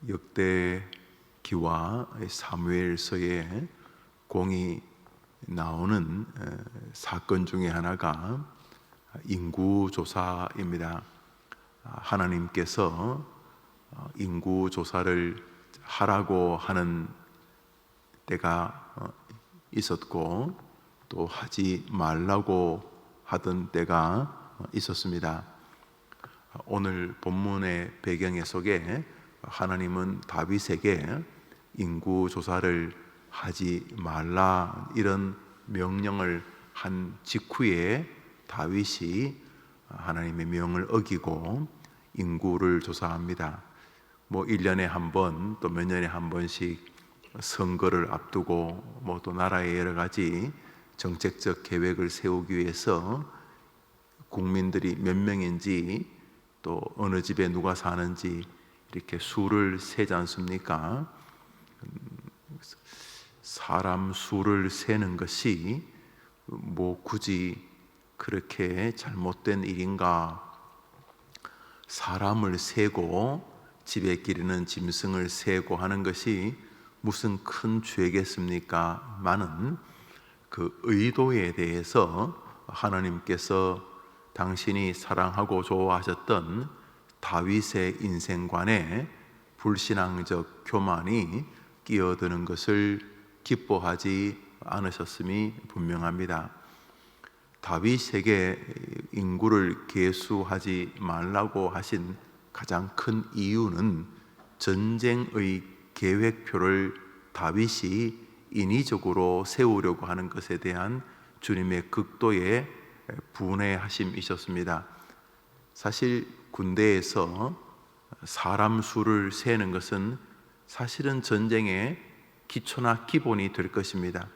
역대기와 사무엘서에 공이 나오는 사건 중에 하나가 인구조사입니다. 하나님께서 인구조사를 하라고 하는 때가 있었고 또 하지 말라고 하던 때가 있었습니다. 오늘 본문의 배경 속에 하나님은 다윗에게 인구조사를 하지 말라 이런 명령을 한 직후에 다윗이 하나님의 명을 어기고 인구를 조사합니다. 1년에 한 번 또 몇 년에 한 번씩 선거를 앞두고 또 나라의 여러 가지 정책적 계획을 세우기 위해서 국민들이 몇 명인지 또 어느 집에 누가 사는지 이렇게 수를 세지 않습니까? 사람 수를 세는 것이 굳이 그렇게 잘못된 일인가? 사람을 세고 집에 기르는 짐승을 세고 하는 것이 무슨 큰 죄겠습니까? 많은 그 의도에 대해서 하나님께서 당신이 사랑하고 좋아하셨던 다윗의 인생관에 불신앙적 교만이 끼어드는 것을 기뻐하지 않으셨음이 분명합니다. 다윗에게 인구를 계수하지 말라고 하신 가장 큰 이유는 전쟁의 계획표를 다윗이 인위적으로 세우려고 하는 것에 대한 주님의 극도의 분해하심이셨습니다. 사실 군대에서 사람 수를 세는 것은 사실은 전쟁의 기초나 기본이 될 것입니다.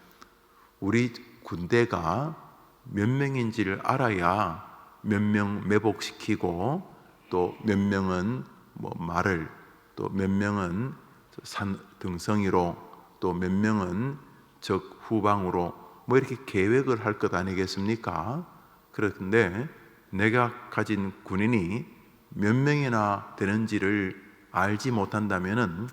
우리 군대가 몇 명인지를 알아야 몇 명 매복시키고 또 몇 명은 말을 또 몇 명은 산 등성이로 또 몇 명은 적 후방으로 이렇게 계획을 할 것 아니겠습니까? 그런데 내가 가진 군인이 몇 명이나 되는지를 알지 못한다면은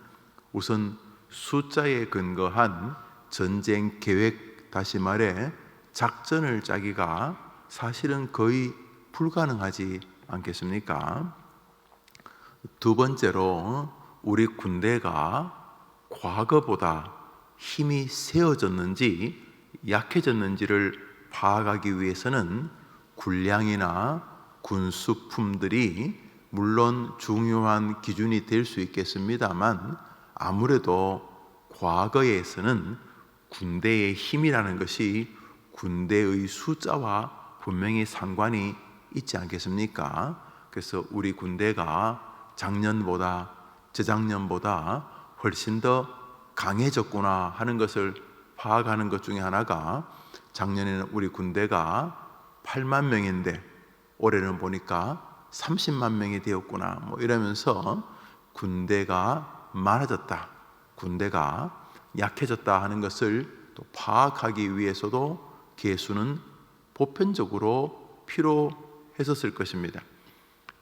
우선 숫자에 근거한 전쟁 계획, 다시 말해 작전을 짜기가 사실은 거의 불가능하지 않겠습니까? 두 번째로 우리 군대가 과거보다 힘이 세어졌는지 약해졌는지를 파악하기 위해서는 군량이나 군수품들이 물론 중요한 기준이 될 수 있겠습니다만 아무래도 과거에서는 군대의 힘이라는 것이 군대의 숫자와 분명히 상관이 있지 않겠습니까? 그래서 우리 군대가 작년보다 재작년보다 훨씬 더 강해졌구나 하는 것을 파악하는 것 중에 하나가 작년에는 우리 군대가 8만 명인데 올해는 보니까 30만 명이 되었구나 이러면서 군대가 많아졌다, 군대가 약해졌다 하는 것을 또 파악하기 위해서도 계수는 보편적으로 필요했었을 것입니다.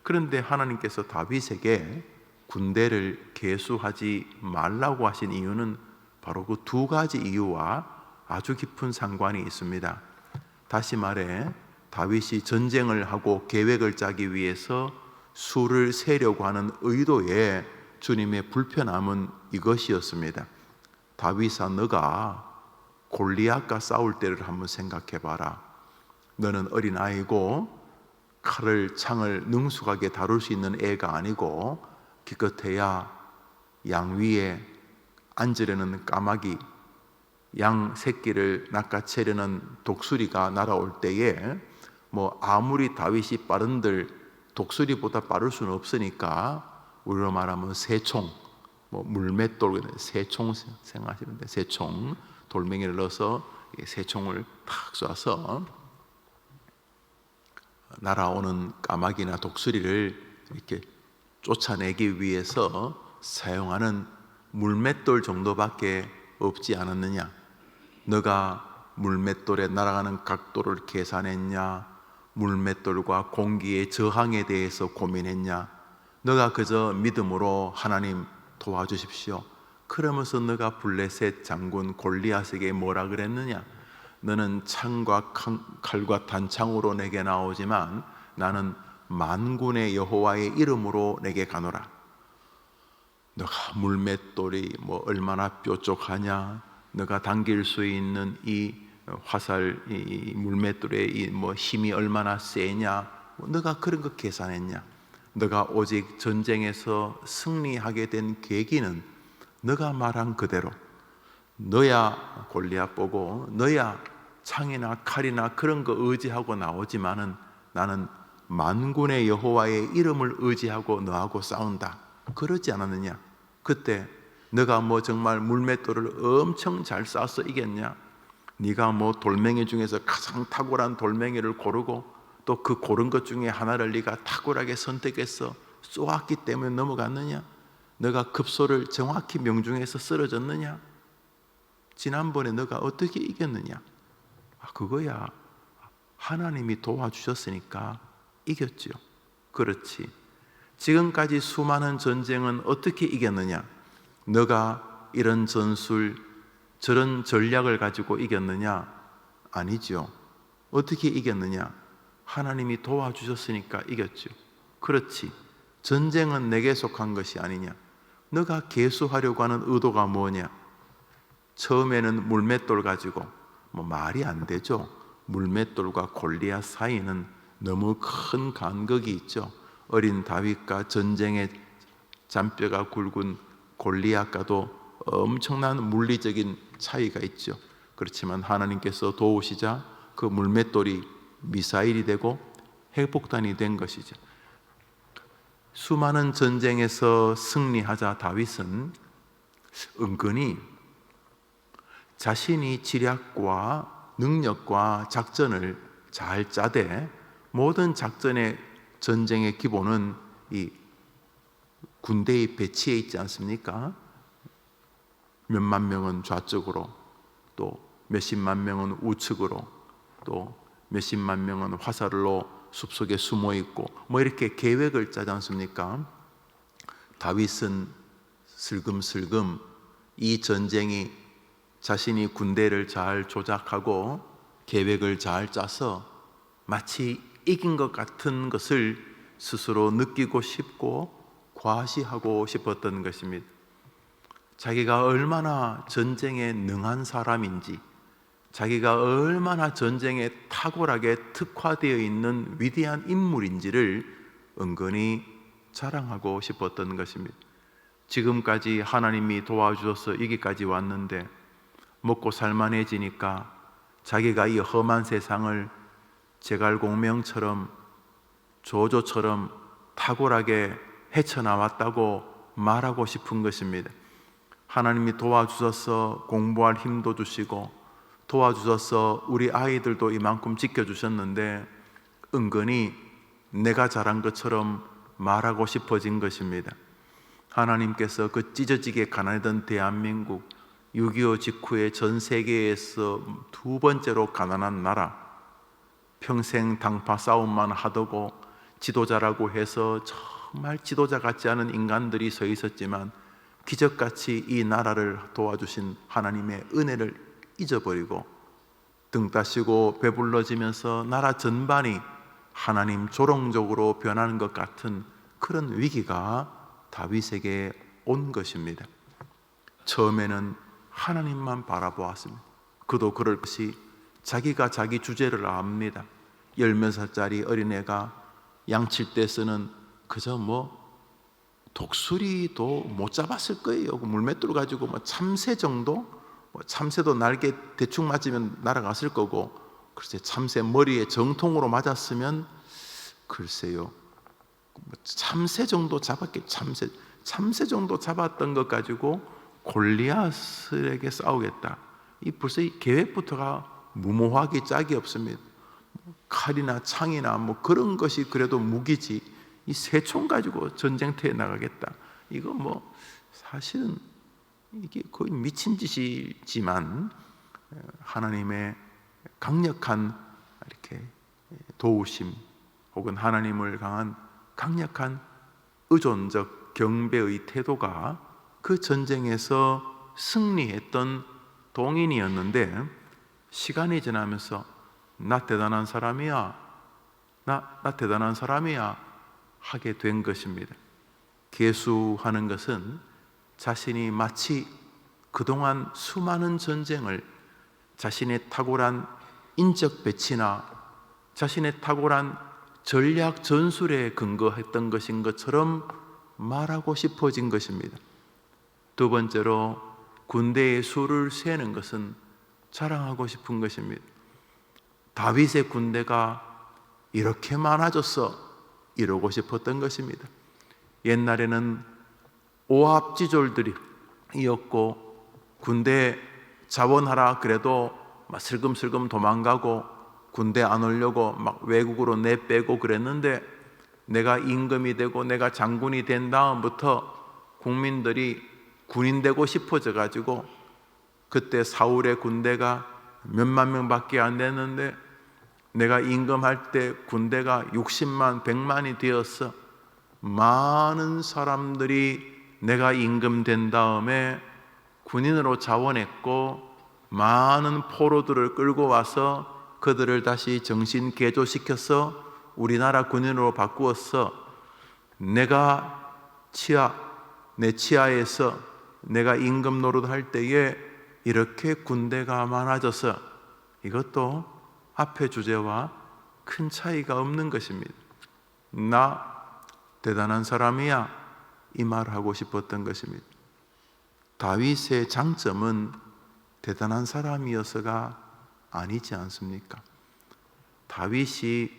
그런데 하나님께서 다윗에게 군대를 계수하지 말라고 하신 이유는 바로 그 두 가지 이유와 아주 깊은 상관이 있습니다. 다시 말해 다윗이 전쟁을 하고 계획을 짜기 위해서 수를 세려고 하는 의도에 주님의 불편함은 이것이었습니다. 다윗아, 너가 골리앗과 싸울 때를 한번 생각해 봐라. 너는 어린 아이고 칼을 창을 능숙하게 다룰 수 있는 애가 아니고 기껏해야 양 위에 앉으려는 까마귀, 양 새끼를 낚아채려는 독수리가 날아올 때에 아무리 다윗이 빠른들 독수리보다 빠를 수는 없으니까 우리로 말하면 새총, 물맷돌, 새총 생각하시는데 새총, 돌멩이를 넣어서 새총을 탁 쏴서 날아오는 까마귀나 독수리를 이렇게 쫓아내기 위해서 사용하는 물맷돌 정도밖에 없지 않았느냐? 너가 물맷돌에 날아가는 각도를 계산했냐? 물맷돌과 공기의 저항에 대해서 고민했냐? 너가 그저 믿음으로 하나님 도와주십시오. 그러면서 너가 블레셋 장군 골리앗에게 뭐라 그랬느냐? 너는 창과 칼과 단창으로 내게 나오지만 나는 만군의 여호와의 이름으로 내게 가노라. 너가 물맷돌이 얼마나 뾰족하냐? 너가 당길 수 있는 이 화살, 이 물맷돌의 힘이 얼마나 세냐? 너가 그런 거 계산했냐? 너가 오직 전쟁에서 승리하게 된 계기는 너가 말한 그대로, 너야 골리앗 보고 너야 창이나 칼이나 그런 거 의지하고 나오지만은 나는 만군의 여호와의 이름을 의지하고 너하고 싸운다. 그러지 않았느냐? 그때 너가 정말 물맷돌을 엄청 잘 쏴서 이겼냐? 네가 돌멩이 중에서 가장 탁월한 돌멩이를 고르고 또 그 고른 것 중에 하나를 네가 탁월하게 선택해서 쏘았기 때문에 넘어갔느냐? 너가 급소를 정확히 명중해서 쓰러졌느냐? 지난번에 너가 어떻게 이겼느냐? 그거야 하나님이 도와주셨으니까 이겼죠. 그렇지. 지금까지 수많은 전쟁은 어떻게 이겼느냐? 너가 이런 전술, 저런 전략을 가지고 이겼느냐? 아니죠. 어떻게 이겼느냐? 하나님이 도와주셨으니까 이겼죠. 그렇지. 전쟁은 내게 속한 것이 아니냐? 너가 계수하려고 하는 의도가 뭐냐? 처음에는 물맷돌 가지고 말이 안 되죠. 물맷돌과 골리앗 사이는 너무 큰 간극이 있죠. 어린 다윗과 전쟁의 잔뼈가 굵은 골리앗과도 엄청난 물리적인 차이가 있죠. 그렇지만 하나님께서 도우시자 그 물맷돌이 미사일이 되고 핵폭탄이 된 것이죠. 수많은 전쟁에서 승리하자 다윗은 은근히 자신이 지략과 능력과 작전을 잘 짜되 모든 작전의 전쟁의 기본은 이 군대의 배치에 있지 않습니까? 몇만 명은 좌측으로, 또 몇십만 명은 우측으로, 또 몇십만 명은 화살로 숲속에 숨어 있고 이렇게 계획을 짜지 않습니까? 다윗은 슬금슬금 이 전쟁이 자신이 군대를 잘 조작하고 계획을 잘 짜서 마치 이긴 것 같은 것을 스스로 느끼고 싶고 과시하고 싶었던 것입니다. 자기가 얼마나 전쟁에 능한 사람인지, 자기가 얼마나 전쟁에 탁월하게 특화되어 있는 위대한 인물인지를 은근히 자랑하고 싶었던 것입니다. 지금까지 하나님이 도와주셔서 여기까지 왔는데 먹고 살만해지니까 자기가 이 험한 세상을 제갈공명처럼 조조처럼 탁월하게 헤쳐나왔다고 말하고 싶은 것입니다. 하나님이 도와주셔서 공부할 힘도 주시고 도와주셔서 우리 아이들도 이만큼 지켜주셨는데 은근히 내가 잘한 것처럼 말하고 싶어진 것입니다. 하나님께서 그 찢어지게 가난했던 대한민국, 6.25 직후에 전 세계에서 두 번째로 가난한 나라, 평생 당파 싸움만 하더고 지도자라고 해서 정말 지도자 같지 않은 인간들이 서 있었지만 기적같이 이 나라를 도와주신 하나님의 은혜를 잊어버리고 등 따시고 배불러지면서 나라 전반이 하나님 조롱족으로 변하는 것 같은 그런 위기가 다윗에게 온 것입니다. 처음에는 하나님만 바라보았습니다. 그도 그럴 것이 자기가 자기 주제를 압니다. 10몇 살짜리 어린애가 양칠 때 쓰는 그저 독수리도 못 잡았을 거예요. 물맷돌 가지고 참새 정도? 참새도 날개 대충 맞으면 날아갔을 거고, 글쎄 참새 머리에 정통으로 맞았으면 글쎄요, 참새 정도 잡았겠. 참새 정도 잡았던 것 가지고 골리앗에게 싸우겠다. 벌써 이 계획부터가 무모하기 짝이 없습니다. 칼이나 창이나 그런 것이 그래도 무기지, 이 새총 가지고 전쟁터에 나가겠다. 이거 사실은 이게 거의 미친 짓이지만 하나님의 강력한 이렇게 도우심 혹은 하나님을 강한 강력한 의존적 경배의 태도가 그 전쟁에서 승리했던 동인이었는데 시간이 지나면서 나 대단한 사람이야, 나 대단한 사람이야 하게 된 것입니다. 계수하는 것은 자신이 마치 그동안 수많은 전쟁을 자신의 탁월한 인적 배치나 자신의 탁월한 전략 전술에 근거했던 것인 것처럼 말하고 싶어진 것입니다. 두 번째로 군대의 수를 세는 것은 자랑하고 싶은 것입니다. 다윗의 군대가 이렇게 많아졌어 이러고 싶었던 것입니다. 옛날에는 오합지졸들이었고 군대 자원하라 그래도 막 슬금슬금 도망가고 군대 안 오려고 막 외국으로 내빼고 그랬는데 내가 임금이 되고 내가 장군이 된 다음부터 국민들이 군인 되고 싶어져 가지고 그때 사울의 군대가 몇만 명밖에 안 됐는데 내가 임금할 때 군대가 60만, 100만이 되었어. 많은 사람들이 내가 임금 된 다음에 군인으로 자원했고 많은 포로들을 끌고 와서 그들을 다시 정신 개조시켜서 우리나라 군인으로 바꾸었어. 내가 내 치하에서 내가 임금 노릇할 때에 이렇게 군대가 많아져서 이것도 앞의 주제와 큰 차이가 없는 것입니다. 나 대단한 사람이야 이 말을 하고 싶었던 것입니다. 다윗의 장점은 대단한 사람이어서가 아니지 않습니까? 다윗이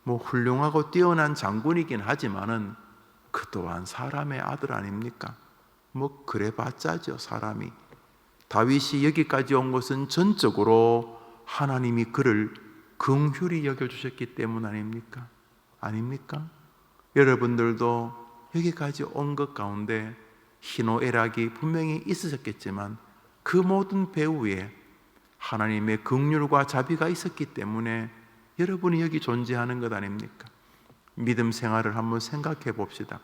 훌륭하고 뛰어난 장군이긴 하지만은 그 또한 사람의 아들 아닙니까? 그래봤자죠 사람이. 다윗이 여기까지 온 것은 전적으로 하나님이 그를 긍휼히 여겨주셨기 때문 아닙니까? 아닙니까? 여러분들도 여기까지 온 것 가운데 희노애락이 분명히 있으셨겠지만 그 모든 배후에 하나님의 긍휼과 자비가 있었기 때문에 여러분이 여기 존재하는 것 아닙니까? 믿음 생활을 한번 생각해 봅시다.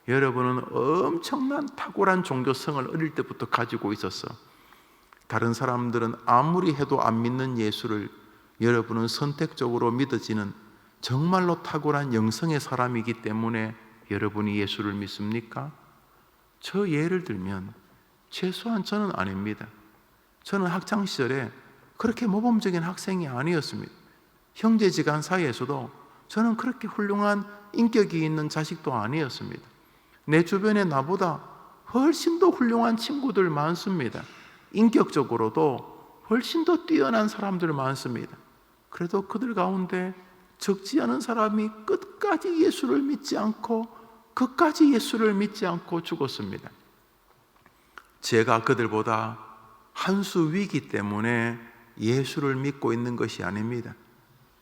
여러분은 엄청난 탁월한 종교성을 어릴 때부터 가지고 있었어. 다른 사람들은 아무리 해도 안 믿는 예수를 여러분은 선택적으로 믿어지는 정말로 탁월한 영성의 사람이기 때문에 여러분이 예수를 믿습니까? 저 예를 들면 최소한 저는 아닙니다. 저는 학창시절에 그렇게 모범적인 학생이 아니었습니다. 형제지간 사이에서도 저는 그렇게 훌륭한 인격이 있는 자식도 아니었습니다. 내 주변에 나보다 훨씬 더 훌륭한 친구들 많습니다. 인격적으로도 훨씬 더 뛰어난 사람들 많습니다. 그래도 그들 가운데 적지 않은 사람이 끝까지 예수를 믿지 않고 죽었습니다. 제가 그들보다 한 수 위기 때문에 예수를 믿고 있는 것이 아닙니다.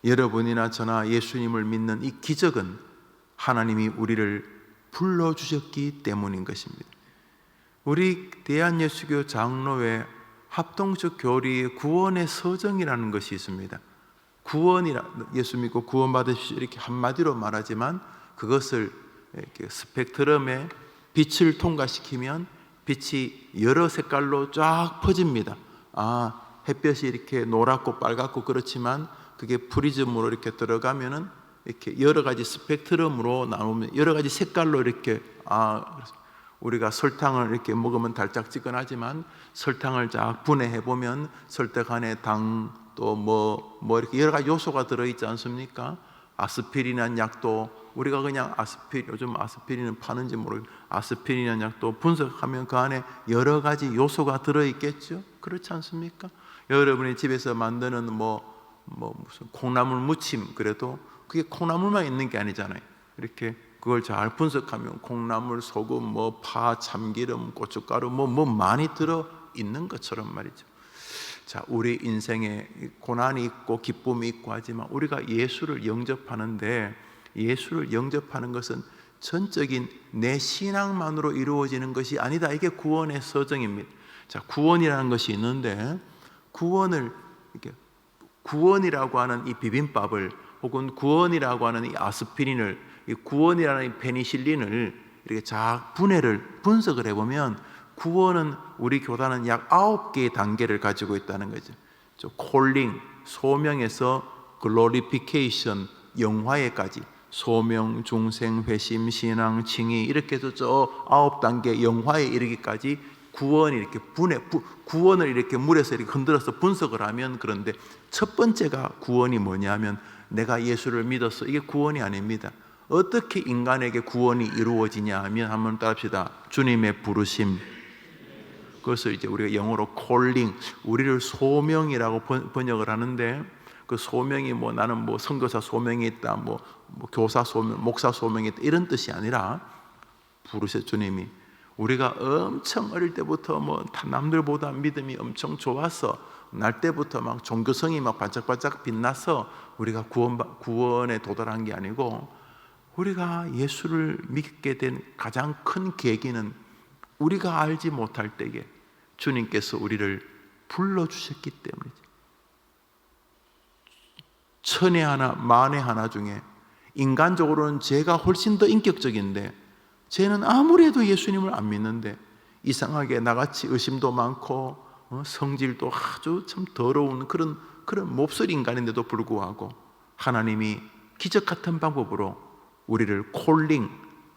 여러분이나 저나 예수님을 믿는 이 기적은 하나님이 우리를 불러주셨기 때문인 것입니다. 우리 대한예수교 장로회 합동적 교리 구원의 서정이라는 것이 있습니다. 예수 믿고 구원받으십시오 이렇게 한마디로 말하지만 그것을 이렇게 스펙트럼에 빛을 통과시키면 빛이 여러 색깔로 쫙 퍼집니다. 햇볕이 이렇게 노랗고 빨갛고 그렇지만 그게 프리즘으로 이렇게 들어가면은 이렇게 여러 가지 스펙트럼으로 나오면 여러 가지 색깔로 이렇게 우리가 설탕을 이렇게 먹으면 달짝지근하지만 설탕을 쫙 분해해 보면 설탕 안에 당 또 이렇게 여러 가지 요소가 들어있지 않습니까? 아스피린이라는 약도 우리가 그냥 요즘 아스피린은 파는지 모르겠어요. 아스피린이라는 약도 분석하면 그 안에 여러 가지 요소가 들어있겠죠? 그렇지 않습니까? 여러분이 집에서 만드는 무슨 콩나물 무침 그래도 그게 콩나물만 있는 게 아니잖아요. 이렇게 그걸 잘 분석하면 콩나물, 소금, 파, 참기름, 고춧가루 많이 들어 있는 것처럼 말이죠. 자, 우리 인생에 고난이 있고 기쁨이 있고 하지만 우리가 예수를 영접하는데 예수를 영접하는 것은 전적인 내 신앙만으로 이루어지는 것이 아니다. 이게 구원의 서정입니다. 자, 구원이라는 것이 있는데 구원이라고 하는 이 비빔밥을 혹은 구원이라고 하는 이 아스피린을 이 구원이라는 이 페니실린을 이렇게 분석을 해보면 구원은 우리 교단은 약 9개의 단계를 가지고 있다는 거죠. 콜링, 소명에서 글로리피케이션, 영화에까지 소명, 중생, 회심, 신앙, 칭의 이렇게 해서 저 9단계 영화에 이르기까지 구원이 이렇게 구원을 이렇게 물에서 이렇게 흔들어서 분석을 하면, 그런데 첫 번째가 구원이 뭐냐면 내가 예수를 믿었어. 이게 구원이 아닙니다. 어떻게 인간에게 구원이 이루어지냐 하면 한번 따라합시다. 주님의 부르심. 그것을 이제 우리가 영어로 콜링, 우리를 소명이라고 번역을 하는데, 그 소명이 뭐 나는 뭐 선교사 소명이 있다, 뭐 교사 소명, 목사 소명이 있다 이런 뜻이 아니라, 부르셔 주님이 우리가 엄청 어릴 때부터 뭐 남들보다 믿음이 엄청 좋아서 날 때부터 막 종교성이 막 반짝반짝 빛나서 우리가 구원에 도달한 게 아니고, 우리가 예수를 믿게 된 가장 큰 계기는 우리가 알지 못할 때에 주님께서 우리를 불러주셨기 때문이죠. 천에 하나 만에 하나 중에 인간적으로는 제가 훨씬 더 인격적인데, 쟤는 아무래도 예수님을 안 믿는데 이상하게 나같이 의심도 많고 성질도 아주 참 더러운 그런 몹쓸 인간인데도 불구하고 하나님이 기적 같은 방법으로 우리를 콜링,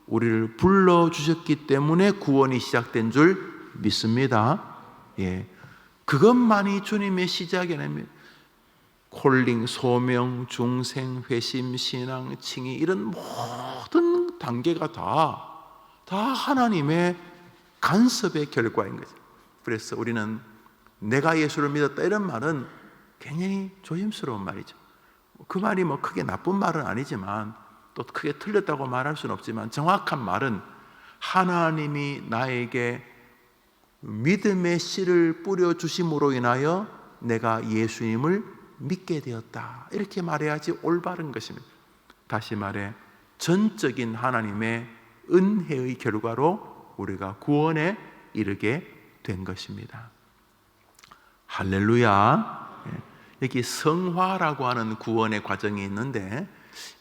우리를 불러주셨기 때문에 구원이 시작된 줄 믿습니다. 예, 그것만이 주님의 시작이 아닙니다. 콜링, 소명, 중생, 회심, 신앙, 칭의 이런 모든 단계가 다 하나님의 간섭의 결과인 거죠. 그래서 우리는 내가 예수를 믿었다 이런 말은 굉장히 조심스러운 말이죠. 그 말이 뭐 크게 나쁜 말은 아니지만 또 크게 틀렸다고 말할 수는 없지만, 정확한 말은 하나님이 나에게 믿음의 씨를 뿌려주심으로 인하여 내가 예수님을 믿게 되었다, 이렇게 말해야지 올바른 것입니다. 다시 말해 전적인 하나님의 은혜의 결과로 우리가 구원에 이르게 된 것입니다. 할렐루야. 여기 성화라고 하는 구원의 과정이 있는데,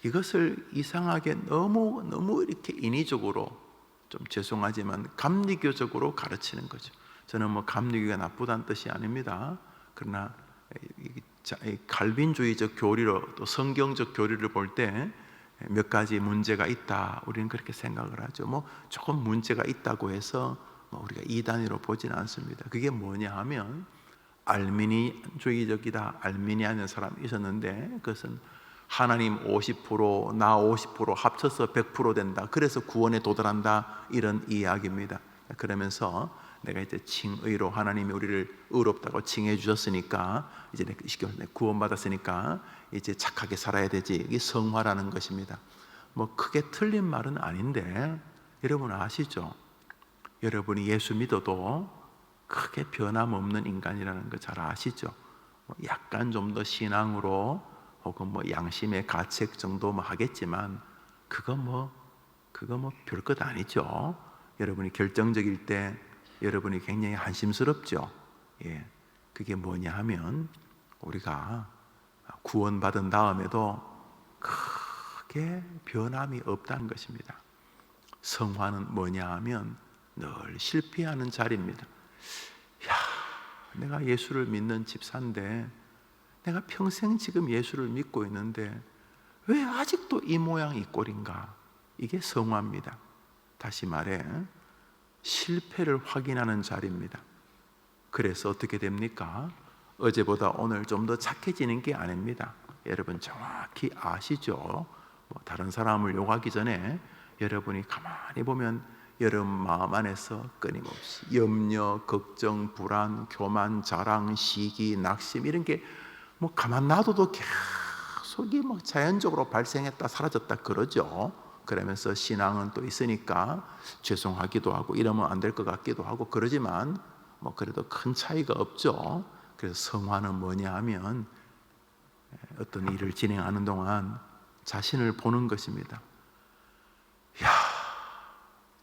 이것을 이상하게 너무 이렇게 인위적으로, 좀 죄송하지만 감리교적으로 가르치는 거죠. 저는 뭐 감리교가 나쁘다는 뜻이 아닙니다. 그러나 갈빈주의적 교리로, 또 성경적 교리를 볼 때 몇 가지 문제가 있다, 우리는 그렇게 생각을 하죠. 뭐 조금 문제가 있다고 해서 뭐 우리가 이단위로 보지는 않습니다. 그게 뭐냐 하면, 알미니주의적이다, 알미니아는 사람이 있었는데, 그것은 하나님 50%, 나 50% 합쳐서 100% 된다, 그래서 구원에 도달한다, 이런 이야기입니다. 그러면서 내가 이제 칭의로 하나님이 우리를 의롭다고 칭해 주셨으니까, 이제 구원받았으니까 이제 착하게 살아야 되지, 이게 성화라는 것입니다. 뭐 크게 틀린 말은 아닌데, 여러분 아시죠? 여러분이 예수 믿어도 크게 변함없는 인간이라는 거 잘 아시죠? 약간 좀 더 신앙으로 혹은 뭐 양심의 가책 정도 뭐 하겠지만, 그거 뭐 별것 아니죠. 여러분이 결정적일 때 여러분이 굉장히 한심스럽죠. 예, 그게 뭐냐 하면, 우리가 구원받은 다음에도 크게 변함이 없다는 것입니다. 성화는 뭐냐 하면 늘 실패하는 자리입니다. 야, 내가 예수를 믿는 집사인데, 내가 평생 지금 예수를 믿고 있는데 왜 아직도 이 모양 이 꼴인가? 이게 성화입니다. 다시 말해 실패를 확인하는 자리입니다. 그래서 어떻게 됩니까? 어제보다 오늘 좀 더 착해지는 게 아닙니다. 여러분 정확히 아시죠? 뭐 다른 사람을 욕하기 전에 여러분이 가만히 보면 여러분 마음 안에서 끊임없이 염려, 걱정, 불안, 교만, 자랑, 시기, 낙심 이런 게 뭐 가만 놔둬도 계속 뭐 자연적으로 발생했다 사라졌다 그러죠. 그러면서 신앙은 또 있으니까 죄송하기도 하고 이러면 안 될 것 같기도 하고 그러지만 뭐 그래도 큰 차이가 없죠. 그래서 성화는 뭐냐 하면 어떤 일을 진행하는 동안 자신을 보는 것입니다. 야,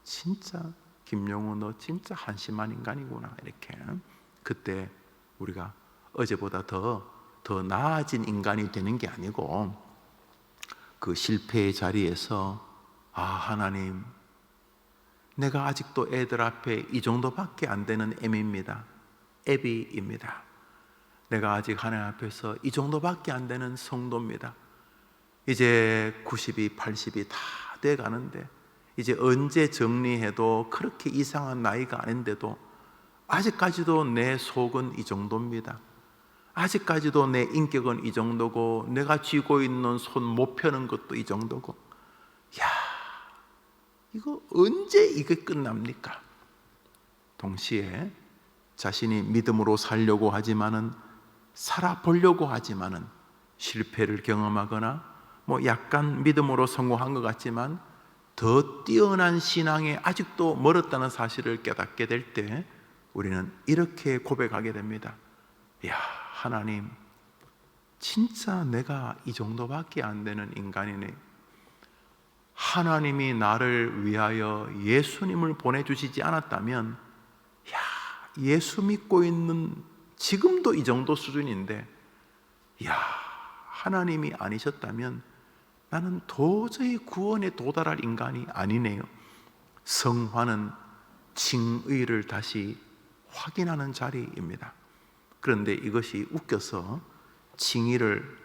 진짜 김용우 너 진짜 한심한 인간이구나, 이렇게. 그때 우리가 어제보다 더 나아진 인간이 되는 게 아니고, 그 실패의 자리에서 아, 하나님 내가 아직도 애들 앞에 이 정도밖에 안 되는 애입니다. 애비입니다. 내가 아직 하나님 앞에서 이 정도밖에 안 되는 성도입니다. 이제 90이 80이 다 돼 가는데 이제 언제 정리해도 그렇게 이상한 나이가 아닌데도 아직까지도 내 속은 이 정도입니다. 아직까지도 내 인격은 이 정도고 내가 쥐고 있는 손 못 펴는 것도 이 정도고, 야, 이거 언제 이게 끝납니까? 동시에 자신이 믿음으로 살려고 하지만은, 살아보려고 하지만은 실패를 경험하거나 약간 믿음으로 성공한 것 같지만 더 뛰어난 신앙에 아직도 멀었다는 사실을 깨닫게 될 때 우리는 이렇게 고백하게 됩니다. 야, 하나님, 진짜 내가 이 정도밖에 안 되는 인간이네. 하나님이 나를 위하여 예수님을 보내주시지 않았다면, 야, 예수 믿고 있는 지금도 이 정도 수준인데, 야, 하나님이 아니셨다면 나는 도저히 구원에 도달할 인간이 아니네요. 성화는 칭의를 다시 확인하는 자리입니다. 그런데 이것이 웃겨서, 칭의를,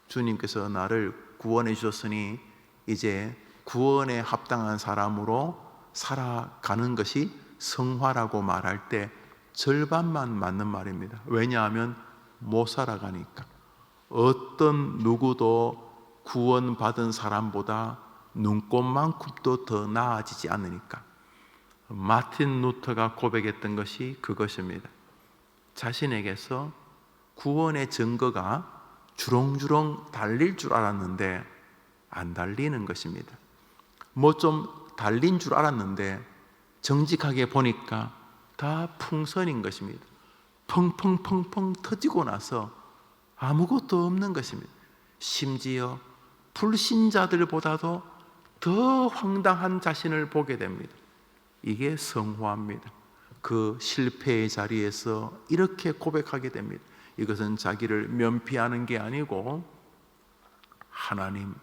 주님께서 나를 구원해 주셨으니 이제 구원에 합당한 사람으로 살아가는 것이 성화라고 말할 때 절반만 맞는 말입니다. 왜냐하면 못 살아가니까. 어떤 누구도 구원받은 사람보다 눈꽃만큼도 더 나아지지 않으니까. 마틴 루터가 고백했던 것이 그것입니다. 자신에게서 구원의 증거가 주렁주렁 달릴 줄 알았는데 안 달리는 것입니다. 좀 달린 줄 알았는데 정직하게 보니까 다 풍선인 것입니다. 펑펑펑펑 터지고 나서 아무것도 없는 것입니다. 심지어 불신자들보다도 더 황당한 자신을 보게 됩니다. 이게 성화입니다. 그 실패의 자리에서 이렇게 고백하게 됩니다. 이것은 자기를 면피하는 게 아니고, 하나님,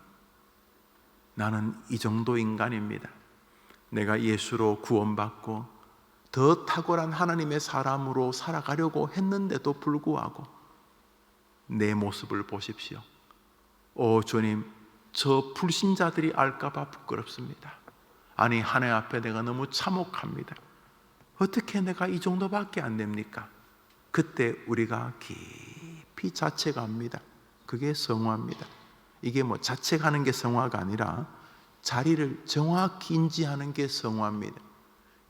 나는 이 정도 인간입니다. 내가 예수로 구원받고 더 탁월한 하나님의 사람으로 살아가려고 했는데도 불구하고 내 모습을 보십시오. 오 주님, 저 불신자들이 알까봐 부끄럽습니다. 아니, 하나님 앞에 내가 너무 참혹합니다. 어떻게 내가 이 정도밖에 안 됩니까? 그때 우리가 깊이 자책합니다. 그게 성화입니다. 이게 자책하는 게 성화가 아니라 자리를 정확히 인지하는 게 성화입니다.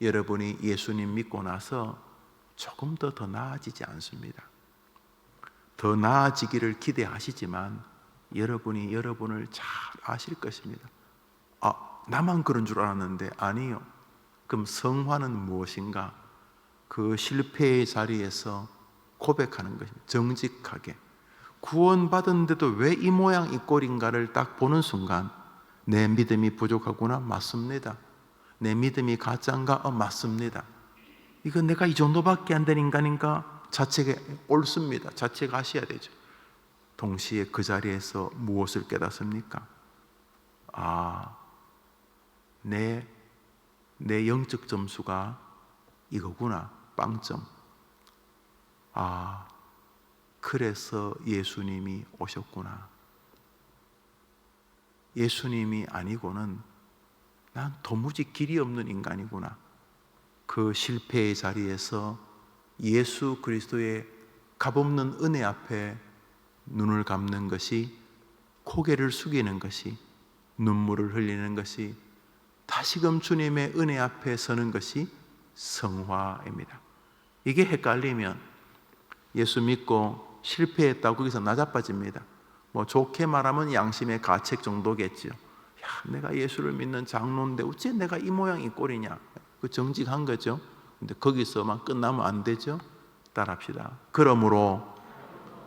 여러분이 예수님 믿고 나서 조금 더 나아지지 않습니다. 더 나아지기를 기대하시지만 여러분이 여러분을 잘 아실 것입니다. 나만 그런 줄 알았는데 아니요. 그럼 성화는 무엇인가? 그 실패의 자리에서 고백하는 것입니다. 정직하게. 구원받은데도 왜 이 모양 이 꼴인가를 딱 보는 순간, 내 믿음이 부족하구나, 맞습니다. 내 믿음이 가짜인가, 맞습니다. 이건 내가 이 정도밖에 안 된 인간인가? 자책에 옳습니다. 자책하셔야 되죠. 동시에 그 자리에서 무엇을 깨닫습니까? 내 영적 점수가 이거구나, 빵점. 그래서 예수님이 오셨구나. 예수님이 아니고는 난 도무지 길이 없는 인간이구나. 그 실패의 자리에서 예수 그리스도의 값없는 은혜 앞에 눈을 감는 것이, 고개를 숙이는 것이, 눈물을 흘리는 것이, 다시금 주님의 은혜 앞에 서는 것이 성화입니다. 이게 헷갈리면 예수 믿고 실패했다고 거기서 나자빠집니다. 좋게 말하면 양심의 가책 정도겠죠. 내가 예수를 믿는 장로인데 어째 내가 이 모양 이 꼴이냐. 그 정직한 거죠. 근데 거기서만 끝나면 안 되죠. 따라합시다. 그러므로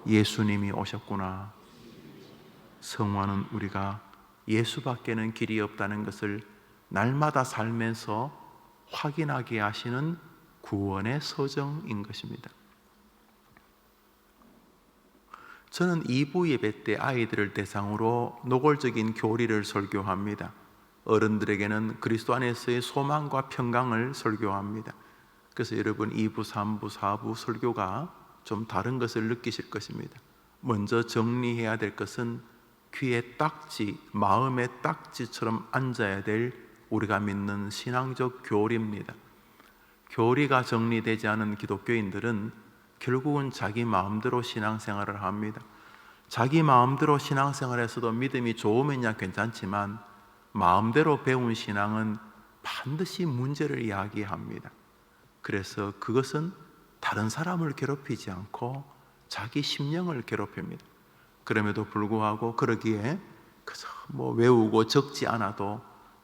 예수님이 오셨구나. 성화는 우리가 예수밖에는 길이 없다는 것을 날마다 살면서 확인하게 하시는 구원의 서정인 것입니다. 저는 2부 예배 때 아이들을 대상으로 노골적인 교리를 설교합니다. 어른들에게는 그리스도 안에서의 소망과 평강을 설교합니다. 그래서 여러분 2부, 3부, 4부 설교가 좀 다른 것을 느끼실 것입니다. 먼저 정리해야 될 것은 귀의 딱지, 마음의 딱지처럼 앉아야 될 우리가 믿는 신앙적 교리입니다. 교리가 정리되지 않은 기독교인들은 결국은 자기 마음대로 신앙생활을 합니다. 자기 마음대로 신앙생활에서도 믿음이 좋으면야 괜찮지만 마음대로 배운 신앙은 반드시 문제를 야기합니다. 그래서 그것은 다른 사람을 괴롭히지 않고 자기 심령을 괴롭힙니다. 그럼에도 불구하고 그러기에 그저 외우고 적지 않아도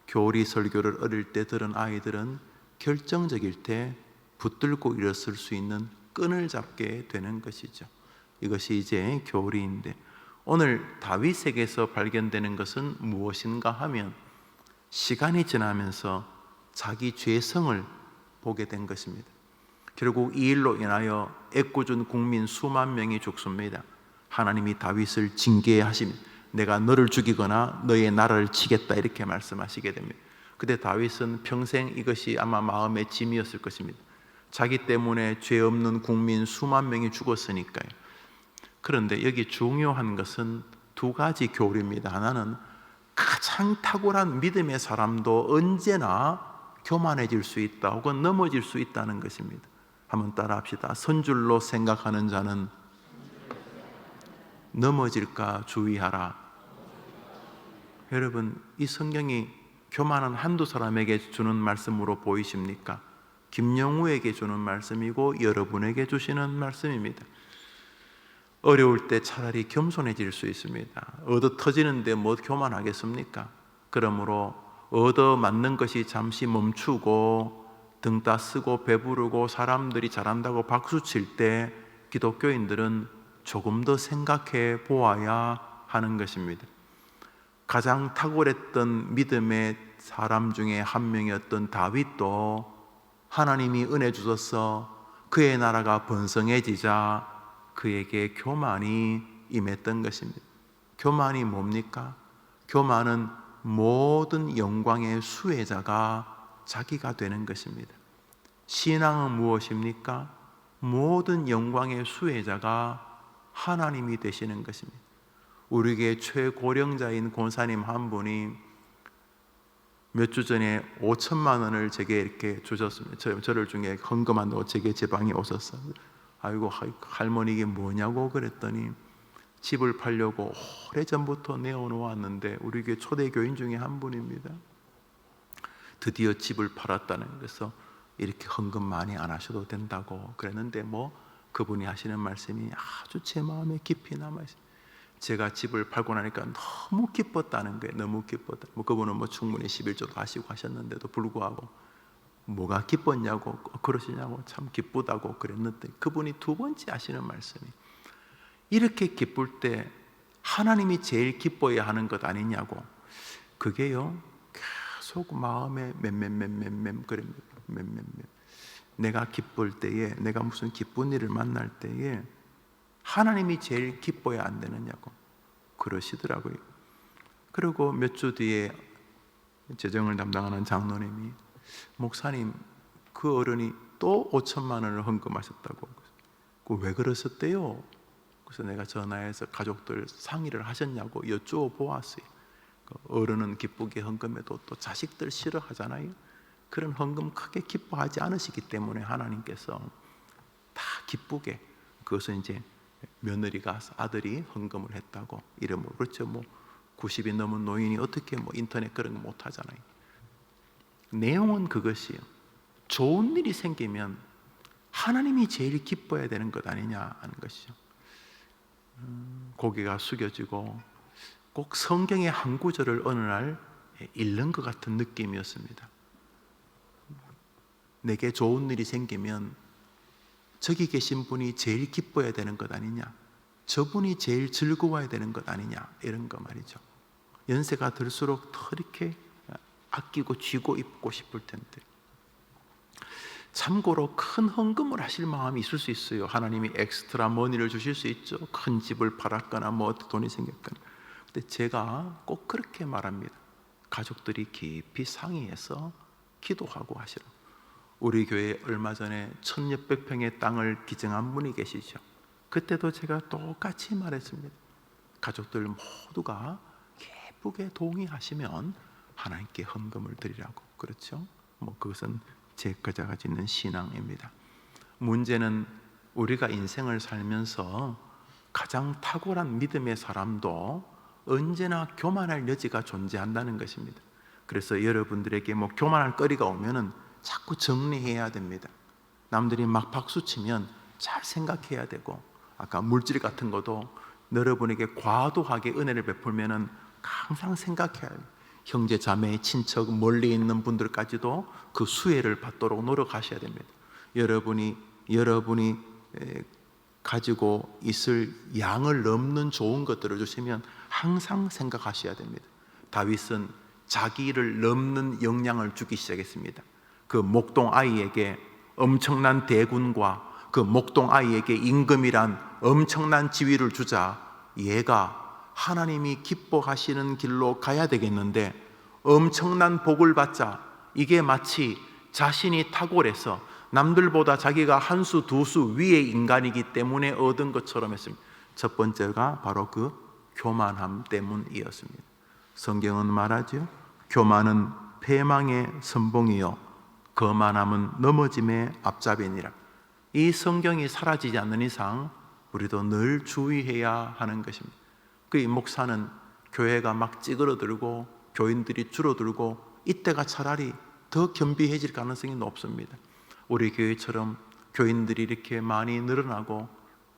교리 설교를 어릴 때 들은 아이들은 결정적일 때 붙들고 일어설 수 있는 끈을 잡게 되는 것이죠. 이것이 이제 교리인데, 오늘 다윗에게서 발견되는 것은 무엇인가 하면 시간이 지나면서 자기 죄성을 보게 된 것입니다. 결국 이 일로 인하여 애꿎은 국민 수만 명이 죽습니다. 하나님이 다윗을 징계하십니다. 내가 너를 죽이거나 너의 나라를 치겠다, 이렇게 말씀하시게 됩니다. 그때 다윗은 평생 이것이 아마 마음의 짐이었을 것입니다. 자기 때문에 죄 없는 국민 수만 명이 죽었으니까요. 그런데 여기 중요한 것은 두 가지 교리입니다. 하나는 가장 탁월한 믿음의 사람도 언제나 교만해질 수 있다, 혹은 넘어질 수 있다는 것입니다. 한번 따라 합시다. 선줄로 생각하는 자는 넘어질까 주의하라. 여러분, 이 성경이 교만한 한두 사람에게 주는 말씀으로 보이십니까? 김영우에게 주는 말씀이고 여러분에게 주시는 말씀입니다. 어려울 때 차라리 겸손해질 수 있습니다. 얻어 터지는데 뭐 교만하겠습니까? 그러므로 얻어 맞는 것이 잠시 멈추고 등 따쓰고 배부르고 사람들이 잘한다고 박수칠 때 기독교인들은 조금 더 생각해 보아야 하는 것입니다. 가장 탁월했던 믿음의 사람 중에 한 명이었던 다윗도 하나님이 은혜 주셔서 그의 나라가 번성해지자 그에게 교만이 임했던 것입니다. 교만이 뭡니까? 교만은 모든 영광의 수혜자가 자기가 되는 것입니다. 신앙은 무엇입니까? 모든 영광의 수혜자가 하나님이 되시는 것입니다. 우리에게 최고령자인 권사님 한 분이 몇 주 전에 5천만 원을 제게 이렇게 주셨습니다. 저를 중에 헌금한다고 제게 제 방에 오셨어요. 아이고 할머니 이게 뭐냐고 그랬더니 집을 팔려고 오래전부터 내어놓았는데 우리 교회 초대 교인 중에 한 분입니다. 드디어 집을 팔았다는 것에서 이렇게 헌금 많이 안 하셔도 된다고 그랬는데 그분이 하시는 말씀이 아주 제 마음에 깊이 남아있어요. 제가 집을 팔고 나니까 너무 기뻤다는 거예요. 너무 기뻤다. 그분은 충분히 11조도 하시고 하셨는데도 불구하고 뭐가 기뻤냐고 그러시냐고 참 기쁘다고 그랬는데 그분이 두 번째 하시는 말씀이 이렇게 기쁠 때 하나님이 제일 기뻐해야 하는 것 아니냐고. 그게요 계속 마음에 그럽니다. 내가 기쁠 때에, 내가 무슨 기쁜 일을 만날 때에 하나님이 제일 기뻐야 안 되느냐고 그러시더라고요. 그리고 몇 주 뒤에 재정을 담당하는 장로님이 목사님 그 어른이 또 5천만 원을 헌금하셨다고. 왜 그러셨대요? 그래서 내가 전화해서 가족들 상의를 하셨냐고 여쭈어 보았어요. 어른은 기쁘게 헌금해도 또 자식들 싫어하잖아요. 그런 헌금 크게 기뻐하지 않으시기 때문에 하나님께서 다 기쁘게, 그것은 이제 며느리가 아들이 헌금을 했다고 이름으로. 그렇죠. 90이 넘은 노인이 어떻게 인터넷 그런 거 못 하잖아요. 내용은 그것이에요. 좋은 일이 생기면 하나님이 제일 기뻐해야 되는 것 아니냐 하는 것이죠. 고개가 숙여지고 꼭 성경의 한 구절을 어느 날 읽는 것 같은 느낌이었습니다. 내게 좋은 일이 생기면 저기 계신 분이 제일 기뻐해야 되는 것 아니냐, 저분이 제일 즐거워야 되는 것 아니냐, 이런 거 말이죠. 연세가 들수록 더 이렇게 아끼고 쥐고 입고 싶을 텐데. 참고로 큰 헌금을 하실 마음이 있을 수 있어요. 하나님이 엑스트라 머니를 주실 수 있죠. 큰 집을 팔았거나 돈이 생겼거나. 근데 제가 꼭 그렇게 말합니다. 가족들이 깊이 상의해서 기도하고 하시라. 우리 교회에 얼마 전에 1600 평의 땅을 기증한 분이 계시죠. 그때도 제가 똑같이 말했습니다. 가족들 모두가 기쁘게 동의하시면 하나님께 헌금을 드리라고. 그렇죠? 그것은 제가 가지고 있는 신앙입니다. 문제는 우리가 인생을 살면서 가장 탁월한 믿음의 사람도 언제나 교만할 여지가 존재한다는 것입니다. 그래서 여러분들에게 교만할 거리가 오면은 자꾸 정리해야 됩니다. 남들이 막 박수치면 잘 생각해야 되고, 아까 물질 같은 것도 여러분에게 과도하게 은혜를 베풀면은 항상 생각해야 해요. 형제, 자매, 친척, 멀리 있는 분들까지도 그 수혜를 받도록 노력하셔야 됩니다. 여러분이 가지고 있을 양을 넘는 좋은 것들을 주시면 항상 생각하셔야 됩니다. 다윗은 자기를 넘는 영향을 주기 시작했습니다. 그 목동 아이에게 엄청난 대군과 그 목동 아이에게 임금이란 엄청난 지위를 주자 얘가 하나님이 기뻐하시는 길로 가야 되겠는데 엄청난 복을 받자 이게 마치 자신이 탁월해서 남들보다 자기가 한 수 두 수 위의 인간이기 때문에 얻은 것처럼 했습니다. 첫 번째가 바로 그 교만함 때문이었습니다. 성경은 말하죠. 교만은 패망의 선봉이요 거만함은 넘어짐의 앞잡이니라. 이 성경이 사라지지 않는 이상 우리도 늘 주의해야 하는 것입니다. 그 목사는 교회가 막 찌그러들고 교인들이 줄어들고 이때가 차라리 더 겸비해질 가능성이 높습니다. 우리 교회처럼 교인들이 이렇게 많이 늘어나고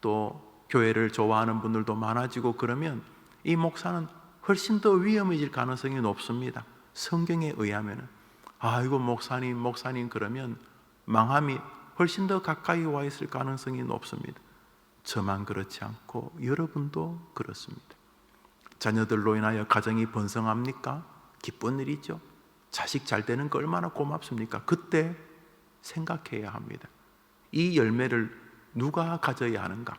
또 교회를 좋아하는 분들도 많아지고 그러면 이 목사는 훨씬 더 위험해질 가능성이 높습니다. 성경에 의하면 아이고 목사님 그러면 망함이 훨씬 더 가까이 와 있을 가능성이 높습니다. 저만 그렇지 않고 여러분도 그렇습니다. 자녀들로 인하여 가정이 번성합니까? 기쁜 일이죠. 자식 잘 되는 거 얼마나 고맙습니까? 그때 생각해야 합니다. 이 열매를 누가 가져야 하는가?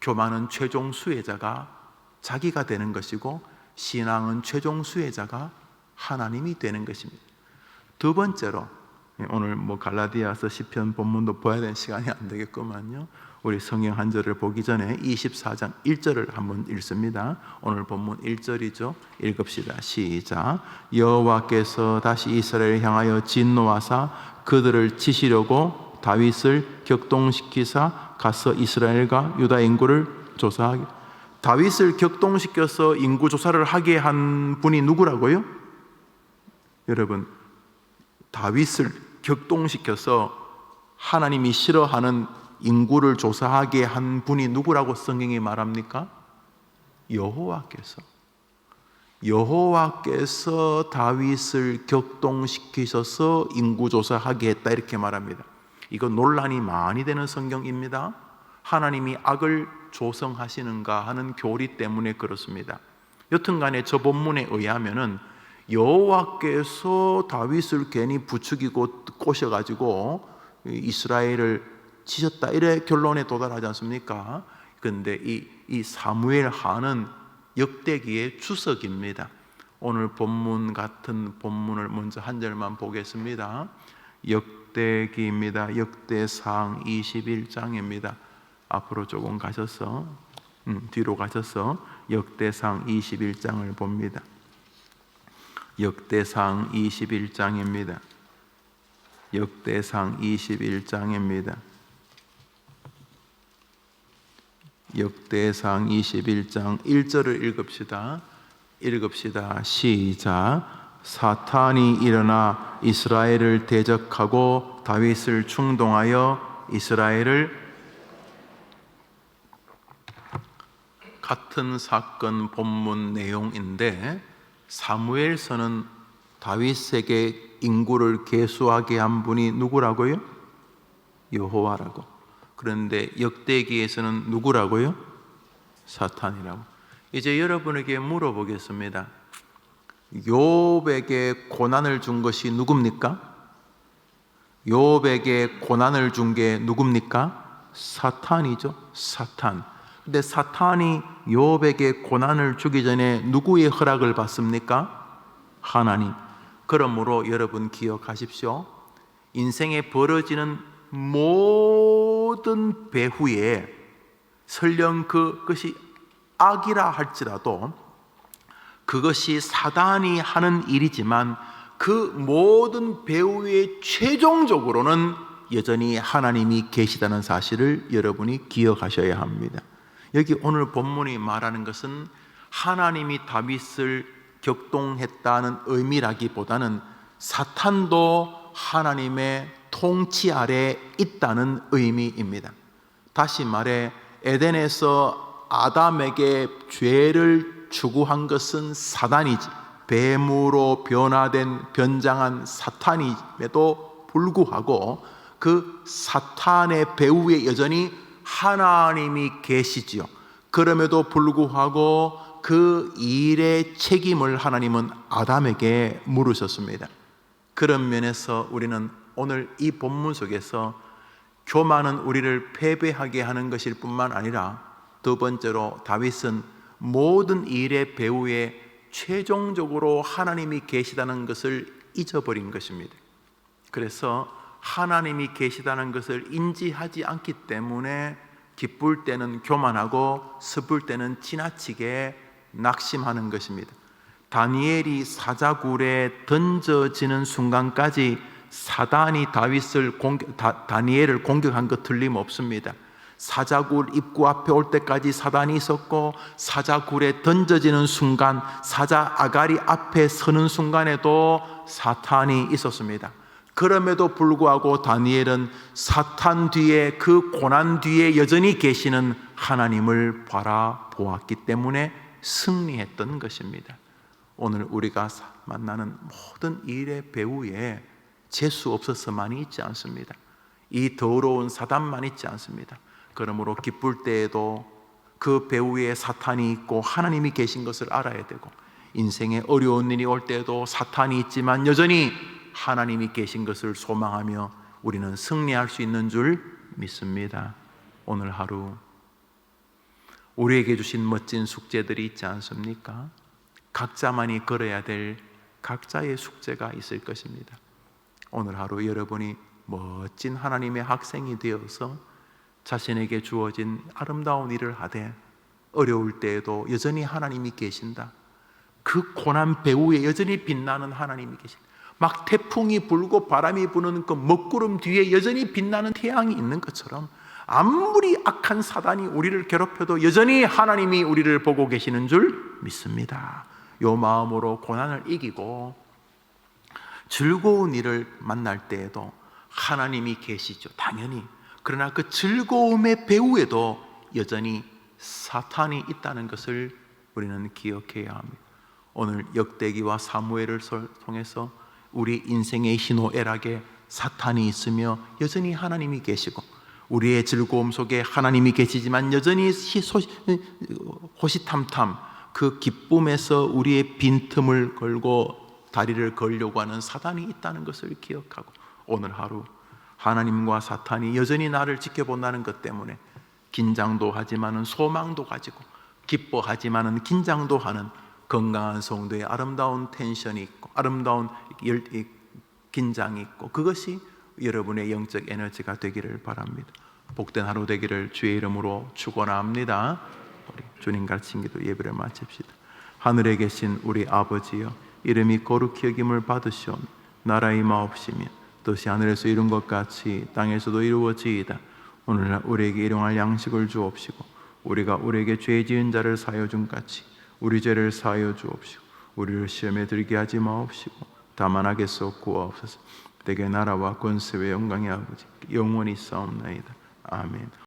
교만은 최종 수혜자가 자기가 되는 것이고 신앙은 최종 수혜자가 하나님이 되는 것입니다. 두 번째로 오늘 갈라디아서 시편 본문도 봐야 되는 시간이 안 되겠구만요. 우리 성경 한 절을 보기 전에 24장 1절을 한번 읽습니다. 오늘 본문 1절이죠. 읽읍시다. 시작. 여호와께서 다시 이스라엘을 향하여 진노하사 그들을 치시려고 다윗을 격동시키사 가서 이스라엘과 유다 인구를 조사하게. 다윗을 격동시켜서 인구 조사를 하게 한 분이 누구라고요? 여러분, 다윗을 격동시켜서 하나님이 싫어하는 인구를 조사하게 한 분이 누구라고 성경이 말합니까? 여호와께서 다윗을 격동시키셔서 인구 조사하게 했다 이렇게 말합니다. 이거 논란이 많이 되는 성경입니다. 하나님이 악을 조성하시는가 하는 교리 때문에 그렇습니다. 여튼간에 저 본문에 의하면은 여호와께서 다윗을 괜히 부추기고 꼬셔가지고 이스라엘을 치셨다 이래 결론에 도달하지 않습니까? 그런데 이 사무엘 하는 역대기의 주석입니다. 오늘 본문 같은 본문을 먼저 한 절만 보겠습니다. 역대기입니다. 역대상 21장입니다. 앞으로 조금 가셔서 뒤로 가셔서 역대상 21장을 봅니다. 역대상 21장입니다. 역대상 21장입니다. 역대상 21장 1절을 읽읍시다. 시작. 사탄이 일어나 이스라엘을 대적하고 다윗을 충동하여 이스라엘을. 같은 사건 본문 내용인데 사무엘서는 다윗에게 인구를 계수하게 한 분이 누구라고요? 여호와라고. 그런데 역대기에서는 누구라고요? 사탄이라고. 이제 여러분에게 물어보겠습니다. 욥에게 고난을 준 것이 누굽니까? 욥에게 고난을 준 게 누굽니까? 사탄이죠. 사탄. 근데 사탄이 욥에게 고난을 주기 전에 누구의 허락을 받습니까? 하나님. 그러므로 여러분 기억하십시오. 인생에 벌어지는 모든 배후에 설령 그것이 악이라 할지라도 그것이 사단이 하는 일이지만 그 모든 배후에 최종적으로는 여전히 하나님이 계시다는 사실을 여러분이 기억하셔야 합니다. 여기 오늘 본문이 말하는 것은 하나님이 다윗을 격동했다는 의미라기보다는 사탄도 하나님의 통치 아래 있다는 의미입니다. 다시 말해 에덴에서 아담에게 죄를 추구한 것은 사단이지, 뱀으로 변장한 사탄임에도 불구하고 그 사탄의 배후에 여전히 하나님이 계시지요. 그럼에도 불구하고 그 일의 책임을 하나님은 아담에게 물으셨습니다. 그런 면에서 우리는 오늘 이 본문 속에서 교만은 우리를 패배하게 하는 것일 뿐만 아니라 두 번째로 다윗은 모든 일의 배후에 최종적으로 하나님이 계시다는 것을 잊어버린 것입니다. 그래서 하나님이 계시다는 것을 인지하지 않기 때문에 기쁠 때는 교만하고 슬플 때는 지나치게 낙심하는 것입니다. 다니엘이 사자굴에 던져지는 순간까지 사단이 다니엘을 공격한 것 틀림없습니다. 사자굴 입구 앞에 올 때까지 사단이 있었고, 사자굴에 던져지는 순간, 사자 아가리 앞에 서는 순간에도 사탄이 있었습니다. 그럼에도 불구하고 다니엘은 사탄 뒤에, 그 고난 뒤에 여전히 계시는 하나님을 바라보았기 때문에 승리했던 것입니다. 오늘 우리가 만나는 모든 일의 배후에 재수 없어서만이 있지 않습니다. 이 더러운 사단만 있지 않습니다. 그러므로 기쁠 때에도 그 배후에 사탄이 있고 하나님이 계신 것을 알아야 되고, 인생에 어려운 일이 올 때에도 사탄이 있지만 여전히 하나님이 계신 것을 소망하며 우리는 승리할 수 있는 줄 믿습니다. 오늘 하루 우리에게 주신 멋진 숙제들이 있지 않습니까? 각자만이 걸어야 될 각자의 숙제가 있을 것입니다. 오늘 하루 여러분이 멋진 하나님의 학생이 되어서 자신에게 주어진 아름다운 일을 하되 어려울 때에도 여전히 하나님이 계신다. 그 고난 배후에 여전히 빛나는 하나님이 계신다. 막 태풍이 불고 바람이 부는 그 먹구름 뒤에 여전히 빛나는 태양이 있는 것처럼 아무리 악한 사단이 우리를 괴롭혀도 여전히 하나님이 우리를 보고 계시는 줄 믿습니다. 요 마음으로 고난을 이기고 즐거운 일을 만날 때에도 하나님이 계시죠. 당연히. 그러나 그 즐거움의 배후에도 여전히 사탄이 있다는 것을 우리는 기억해야 합니다. 오늘 역대기와 사무엘을 통해서 우리 인생의 희노애락에 사탄이 있으며 여전히 하나님이 계시고, 우리의 즐거움 속에 하나님이 계시지만 여전히 호시탐탐 그 기쁨에서 우리의 빈틈을 걸고 다리를 걸려고 하는 사단이 있다는 것을 기억하고, 오늘 하루 하나님과 사탄이 여전히 나를 지켜본다는 것 때문에 긴장도 하지만은 소망도 가지고, 기뻐하지만은 긴장도 하는 건강한 성도의 아름다운 텐션이 있고, 아름다운 긴장이 있고, 그것이 여러분의 영적 에너지가 되기를 바랍니다. 복된 하루 되기를 주의 이름으로 축원합니다. 우리 주님 가르친 기도 예배를 마칩시다. 하늘에 계신 우리 아버지여, 이름이 거룩히 여김을 받으시오며 나라 임하옵시며 뜻이 하늘에서 이룬 것 같이 땅에서도 이루어지이다. 오늘날 우리에게 일용할 양식을 주옵시고, 우리가 우리에게 죄 지은 자를 사하여 준 같이 우리 죄를 사하여 주옵시고, 우리를 시험에 들게 하지 마옵시고 다만 악에서 구하옵소서. 내게 나라와 권세와 영광의 아버지 영원히 싸움나이다. 아멘.